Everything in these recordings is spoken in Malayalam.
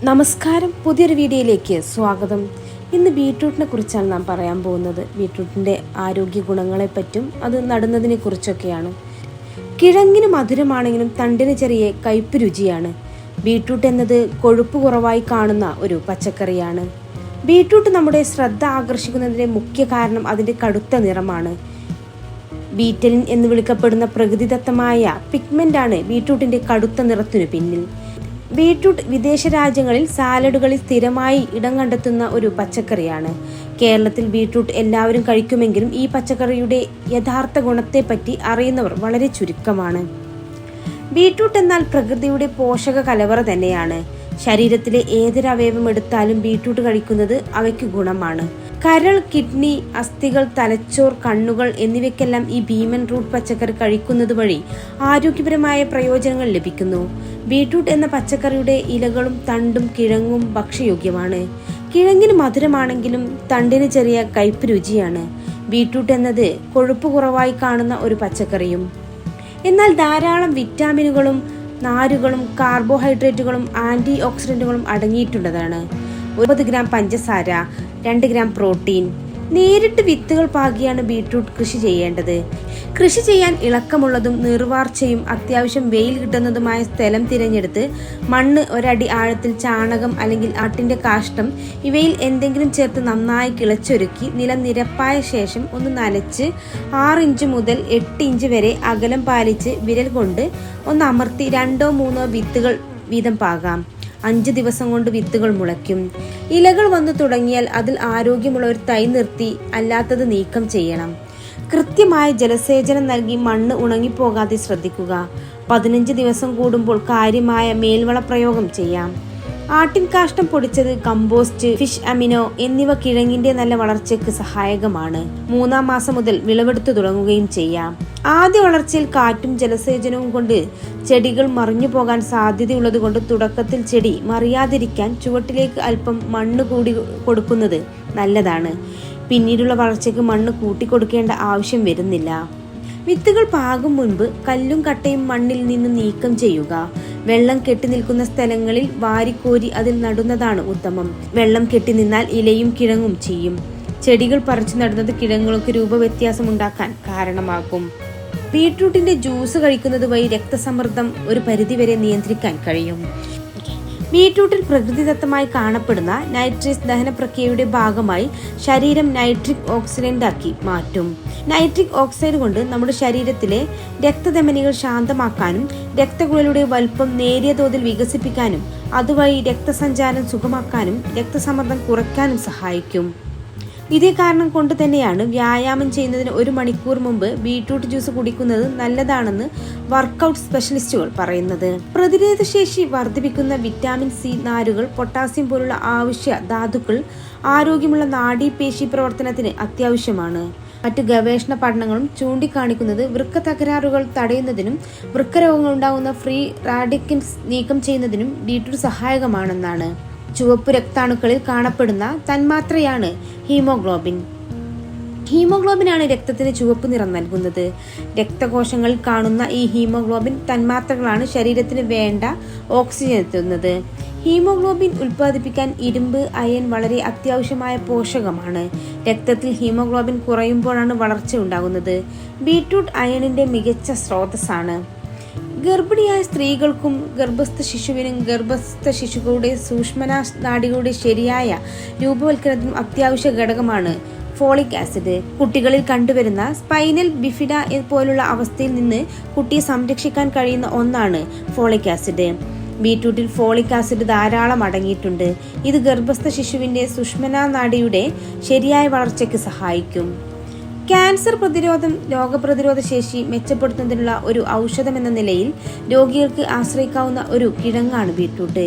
നമസ്കാരം, പുതിയൊരു വീഡിയോയിലേക്ക് സ്വാഗതം. ഇന്ന് ബീട്രൂട്ടിനെ കുറിച്ചാണ് നാം പറയാൻ പോകുന്നത്. ബീട്രൂട്ടിൻ്റെ ആരോഗ്യ ഗുണങ്ങളെ പറ്റും അത് നടുന്നതിനെ കുറിച്ചൊക്കെയാണ്. കിഴങ്ങിന് മധുരമാണെങ്കിലും തണ്ടിന് ചെറിയ കയ്പ് രുചിയാണ്. ബീട്രൂട്ട് എന്നത് കൊഴുപ്പ് കുറവായി കാണുന്ന ഒരു പച്ചക്കറിയാണ്. ബീട്രൂട്ട് നമ്മുടെ ശ്രദ്ധ ആകർഷിക്കുന്നതിൻ്റെ മുഖ്യ കാരണം അതിൻ്റെ കടുത്ത നിറമാണ്. ബീറ്റലിൻ എന്ന് വിളിക്കപ്പെടുന്ന പ്രകൃതിദത്തമായ പിഗ്മെൻ്റാണ് ബീട്രൂട്ടിൻ്റെ കടുത്ത നിറത്തിനു പിന്നിൽ. ബീട്രൂട്ട് വിദേശ രാജ്യങ്ങളിൽ സാലഡുകളിൽ സ്ഥിരമായി ഇടം കണ്ടെത്തുന്ന ഒരു പച്ചക്കറിയാണ്. കേരളത്തിൽ ബീട്രൂട്ട് എല്ലാവരും കഴിക്കുമെങ്കിലും ഈ പച്ചക്കറിയുടെ യഥാർത്ഥ ഗുണത്തെപ്പറ്റി അറിയുന്നവർ വളരെ ചുരുക്കമാണ്. ബീട്രൂട്ട് എന്നാൽ പ്രകൃതിയുടെ പോഷക കലവറ തന്നെയാണ്. ശരീരത്തിലെ ഏതൊരു അവയവം എടുത്താലും ബീട്രൂട്ട് കഴിക്കുന്നത് അവയ്ക്ക് ഗുണമാണ്. കരൾ, കിഡ്നി, അസ്ഥികൾ, തലച്ചോർ, കണ്ണുകൾ എന്നിവയ്ക്കെല്ലാം ഈ ഭീമൻ റൂട്ട് പച്ചക്കറി കഴിക്കുന്നത് വഴി ആരോഗ്യപരമായ പ്രയോജനങ്ങൾ ലഭിക്കുന്നു. ബീട്രൂട്ട് എന്ന പച്ചക്കറിയുടെ ഇലകളും തണ്ടും കിഴങ്ങും ഭക്ഷ്യയോഗ്യമാണ്. കിഴങ്ങിന് മധുരമാണെങ്കിലും തണ്ടിന് ചെറിയ കയ്പ് രുചിയാണ്. ബീട്രൂട്ട് എന്നത് കൊഴുപ്പ് കുറവായി കാണുന്ന ഒരു പച്ചക്കറിയും എന്നാൽ ധാരാളം വിറ്റാമിനുകളും നാരുകളും കാർബോഹൈഡ്രേറ്റുകളും ആന്റി ഓക്സിഡന്റുകളും അടങ്ങിയിട്ടുള്ളതാണ്. 90 ഗ്രാം പഞ്ചസാര, 2 ഗ്രാം പ്രോട്ടീൻ. നേരിട്ട് വിത്തുകൾ പാകിയാണ് ബീട്രൂട്ട് കൃഷി ചെയ്യേണ്ടത്. കൃഷി ചെയ്യാൻ ഇളക്കമുള്ളതും നീർവാർച്ചയും അത്യാവശ്യം വെയിൽ കിട്ടുന്നതുമായ സ്ഥലം തിരഞ്ഞെടുത്ത് മണ്ണ് ഒരടി ആഴത്തിൽ ചാണകം അല്ലെങ്കിൽ ആട്ടിന്റെ കാഷ്ടം ഇവയിൽ എന്തെങ്കിലും ചേർത്ത് നന്നായി കിളച്ചൊരുക്കി നിലം നിരപ്പായ ശേഷം ഒന്ന് നനച്ച് 6 ഇഞ്ച് മുതൽ 8 ഇഞ്ച് വരെ അകലം പാലിച്ച് വിരൽ കൊണ്ട് ഒന്ന് അമർത്തി 2-3 വിത്തുകൾ വീതം പാകാം. 5 ദിവസം കൊണ്ട് വിത്തുകൾ മുളയ്ക്കും. ഇലകൾ വന്നു തുടങ്ങിയാൽ അതിൽ ആരോഗ്യമുള്ള ഒരു തൈ നിർത്തി അല്ലാത്തത് നീക്കം ചെയ്യണം. കൃത്യമായ ജലസേചനം നൽകി മണ്ണ് ഉണങ്ങിപ്പോകാതെ ശ്രദ്ധിക്കുക. 15 ദിവസം കൂടുമ്പോൾ കാര്യമായ മേൽവള പ്രയോഗം ചെയ്യാം. ആട്ടിൻ കാഷ്ടം പൊടിച്ചത്, കമ്പോസ്റ്റ്, ഫിഷ് അമിനോ എന്നിവ കിഴങ്ങിന്റെ നല്ല വളർച്ചയ്ക്ക് സഹായകമാണ്. 3-ാം മാസം മുതൽ വിളവെടുത്തു തുടങ്ങുകയും ചെയ്യാം. ആദ്യ വളർച്ചയിൽ കാറ്റും ജലസേചനവും കൊണ്ട് ചെടികൾ മറിഞ്ഞു പോകാൻ സാധ്യതയുള്ളത് കൊണ്ട് തുടക്കത്തിൽ ചെടി മറിയാതിരിക്കാൻ ചുവട്ടിലേക്ക് അല്പം മണ്ണ് കൂടി കൊടുക്കുന്നത് നല്ലതാണ്. പിന്നീടുള്ള വളർച്ചയ്ക്ക് മണ്ണ് കൂട്ടിക്കൊടുക്കേണ്ട ആവശ്യം വരുന്നില്ല. വിത്തുകൾ പാകും മുൻപ് കല്ലും കട്ടയും മണ്ണിൽ നിന്ന് നീക്കം ചെയ്യുക. വെള്ളം കെട്ടി നിൽക്കുന്ന സ്ഥലങ്ങളിൽ വാരിക്കോരി അതിൽ നടുന്നതാണ് ഉത്തമം. വെള്ളം കെട്ടി നിന്നാൽ ഇലയും കിഴങ്ങും ചെയ്യും. ചെടികൾ പറിച്ചു നടുന്നത് കിഴങ്ങുകൾക്ക് രൂപവ്യത്യാസം ഉണ്ടാക്കാൻ കാരണമാകും. ബീട്രൂട്ടിന്റെ ജ്യൂസ് കഴിക്കുന്നത് വഴി രക്തസമ്മർദ്ദം ഒരു പരിധിവരെ നിയന്ത്രിക്കാൻ കഴിയും. ബീട്രൂട്ടിൽ പ്രകൃതിദത്തമായി കാണപ്പെടുന്ന നൈട്രേറ്റ് ദഹന പ്രക്രിയയുടെ ഭാഗമായി ശരീരം നൈട്രിക് ഓക്സിഡന്റ് ആക്കി മാറ്റും. നൈട്രിക് ഓക്സൈഡ് കൊണ്ട് നമ്മുടെ ശരീരത്തിലെ രക്തധമനികൾ ശാന്തമാക്കാനും രക്തക്കുഴലുടെ വലുപ്പം നേരിയ തോതിൽ വികസിപ്പിക്കാനും അതുവഴി രക്തസഞ്ചാരം സുഗമാക്കാനും രക്തസമ്മർദ്ദം കുറയ്ക്കാനും സഹായിക്കും. ഇതേ കാരണം കൊണ്ട് തന്നെയാണ് വ്യായാമം ചെയ്യുന്നതിന് 1 മണിക്കൂർ മുമ്പ് ബീട്രൂട്ട് ജ്യൂസ് കുടിക്കുന്നത് നല്ലതാണെന്ന് വർക്കൗട്ട് സ്പെഷ്യലിസ്റ്റുകൾ പറയുന്നത്. പ്രതിരോധശേഷി വർദ്ധിപ്പിക്കുന്ന വിറ്റാമിൻ സി, നാരുകൾ, പൊട്ടാസ്യം പോലുള്ള ആവശ്യ ധാതുക്കൾ ആരോഗ്യമുള്ള നാഡീപേശി പ്രവർത്തനത്തിന് അത്യാവശ്യമാണ്. മറ്റ് ഗവേഷണ പഠനങ്ങളും ചൂണ്ടിക്കാണിക്കുന്നത് വൃക്ക തകരാറുകൾ തടയുന്നതിനും വൃക്കരോഗങ്ങൾ ഉണ്ടാകുന്ന ഫ്രീ റാഡിക്കൽസ് നീക്കം ചെയ്യുന്നതിനും ബീട്രൂട്ട് സഹായകമാണെന്നാണ്. ചുവപ്പ് രക്താണുക്കളിൽ കാണപ്പെടുന്ന തന്മാത്രയാണ് ഹീമോഗ്ലോബിൻ. ഹീമോഗ്ലോബിനാണ് രക്തത്തിന് ചുവപ്പ് നിറം നൽകുന്നത്. രക്തകോശങ്ങളിൽ കാണുന്ന ഈ ഹീമോഗ്ലോബിൻ തന്മാത്രകളാണ് ശരീരത്തിന് വേണ്ട ഓക്സിജൻ എത്തുന്നത്. ഹീമോഗ്ലോബിൻ ഉൽപ്പാദിപ്പിക്കാൻ ഇരുമ്പ്, അയൺ വളരെ അത്യാവശ്യമായ പോഷകമാണ്. രക്തത്തിൽ ഹീമോഗ്ലോബിൻ കുറയുമ്പോഴാണ് വളർച്ച ഉണ്ടാകുന്നത്. ബീട്രൂട്ട് അയണിന്റെ മികച്ച സ്രോതസ്സാണ്. ഗർഭിണിയായ സ്ത്രീകൾക്കും ഗർഭസ്ഥ ശിശുവിനും ഗർഭസ്ഥ ശിശുക്കളുടെ സൂക്ഷ്മ നാഡികളുടെ ശരിയായ രൂപവൽക്കരണത്തിനും അത്യാവശ്യ ഘടകമാണ് ഫോളിക് ആസിഡ്. കുട്ടികളിൽ കണ്ടുവരുന്ന സ്പൈനൽ ബിഫിഡ പോലുള്ള അവസ്ഥയിൽ നിന്ന് കുട്ടിയെ സംരക്ഷിക്കാൻ കഴിയുന്ന ഒന്നാണ് ഫോളിക് ആസിഡ്. ബീട്രൂട്ടിൽ ഫോളിക് ആസിഡ് ധാരാളം അടങ്ങിയിട്ടുണ്ട്. ഇത് ഗർഭസ്ഥ ശിശുവിന്റെ സുഷ്മനാ നാഡിയുടെ ശരിയായ വളർച്ചയ്ക്ക് സഹായിക്കും. ക്യാൻസർ പ്രതിരോധം, രോഗപ്രതിരോധ ശേഷി മെച്ചപ്പെടുത്തുന്നതിനുള്ള ഒരു ഔഷധം എന്ന നിലയിൽ രോഗികൾക്ക് ആശ്രയിക്കാവുന്ന ഒരു കിഴങ്ങാണ് beetroot.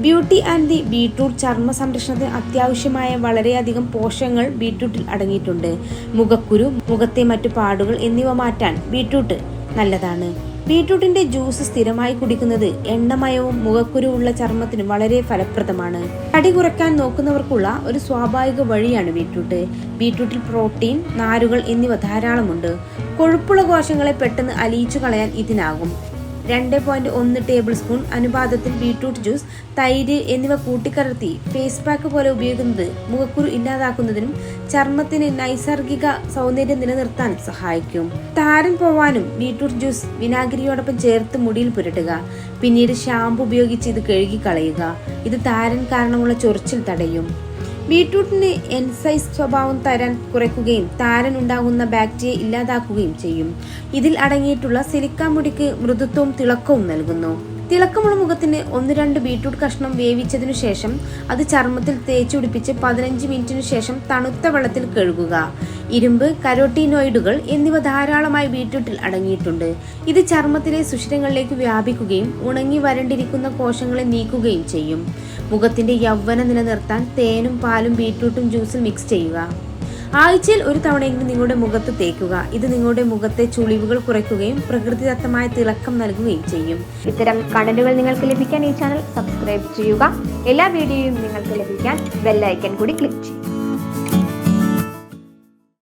Beauty and the beetroot ചർമ്മ സംരക്ഷണത്തിന് അത്യാവശ്യമായ വളരെയധികം പോഷകങ്ങൾ ബീട്രൂട്ടിൽ അടങ്ങിയിട്ടുണ്ട്. മുഖക്കുരു, മുഖത്തെ മറ്റു പാടുകൾ എന്നിവ മാറ്റാൻ ബീട്രൂട്ട് നല്ലതാണ്. ബീട്രൂട്ടിന്റെ ജ്യൂസ് സ്ഥിരമായി കുടിക്കുന്നത് എണ്ണമയവും മുഖക്കുരുവുള്ള ചർമ്മത്തിന് വളരെ ഫലപ്രദമാണ്. തടി കുറയ്ക്കാൻ നോക്കുന്നവർക്കുള്ള ഒരു സ്വാഭാവിക വഴിയാണ് ബീട്രൂട്ട്. ബീട്രൂട്ടിൽ പ്രോട്ടീൻ, നാരുകൾ എന്നിവ ധാരാളമുണ്ട്. കൊഴുപ്പുള്ള കോശങ്ങളെ പെട്ടെന്ന് അലിയിച്ചു കളയാൻ ഇതിനാകും. 2.1 ടേബിൾ സ്പൂൺ അനുപാതത്തിൽ ബീട്രൂട്ട് ജ്യൂസ്, തൈര് എന്നിവ കൂട്ടിക്കലർത്തി ഫേസ് പാക്ക് പോലെ ഉപയോഗിക്കുന്നത് മുഖക്കുരു ഇല്ലാതാക്കുന്നതിനും ചർമ്മത്തിന് നൈസർഗിക സൗന്ദര്യം നിലനിർത്താൻ സഹായിക്കും. താരൻ പോവാനും ബീട്രൂട്ട് ജ്യൂസ് വിനാഗിരിയോടൊപ്പം ചേർത്ത് മുടിയിൽ പുരട്ടുക. പിന്നീട് ഷാമ്പു ഉപയോഗിച്ച് ഇത് കഴുകിക്കളയുക. ഇത് താരൻ കാരണമുള്ള ചൊറിച്ചിൽ തടയും. ബീട്രൂട്ടിന് എൻസൈസ് സ്വഭാവം തരാൻ കുറയ്ക്കുകയും താരൻ ഉണ്ടാകുന്ന ബാക്ടീരിയ ഇല്ലാതാക്കുകയും ചെയ്യും. ഇതിൽ അടങ്ങിയിട്ടുള്ള സിലിക്ക മുടിക്ക് മൃദുത്വവും തിളക്കവും നൽകുന്നു. തിളക്കമുള്ള മുഖത്തിന് 1-2 ബീട്രൂട്ട് കഷ്ണം വേവിച്ചതിനു ശേഷം അത് ചർമ്മത്തിൽ തേച്ചു പിടിപ്പിച്ച് 15 മിനിറ്റിനു ശേഷം തണുത്ത വെള്ളത്തിൽ കഴുകുക. ഇരുമ്പ്, കരോട്ടീനോയിഡുകൾ എന്നിവ ധാരാളമായി ബീട്രൂട്ടിൽ അടങ്ങിയിട്ടുണ്ട്. ഇത് ചർമ്മത്തിലെ സുഷിരങ്ങളിലേക്ക് വ്യാപിക്കുകയും ഉണങ്ങി വരണ്ടിരിക്കുന്ന കോശങ്ങളെ നീക്കുകയും ചെയ്യും. മുഖത്തിന്റെ യൗവനം നിലനിർത്താൻ തേനും പാലും ബീട്രൂട്ടും ജ്യൂസിൽ മിക്സ് ചെയ്യുക. ആഴ്ചയിൽ ഒരു തവണയെങ്കിലും നിങ്ങളുടെ മുഖത്ത് തേക്കുക. ഇത് നിങ്ങളുടെ മുഖത്തെ ചുളിവുകൾ കുറയ്ക്കുകയും പ്രകൃതിദത്തമായ തിളക്കം നൽകുകയും ചെയ്യും. ഇത്തരം കണ്ടന്റുകൾ നിങ്ങൾക്ക് ലഭിക്കാൻ ഈ ചാനൽ സബ്സ്ക്രൈബ് ചെയ്യുക. എല്ലാ വീഡിയോയും നിങ്ങൾക്ക് ലഭിക്കാൻ ബെൽ ഐക്കൺ കൂടി ക്ലിക്ക് ചെയ്യുക.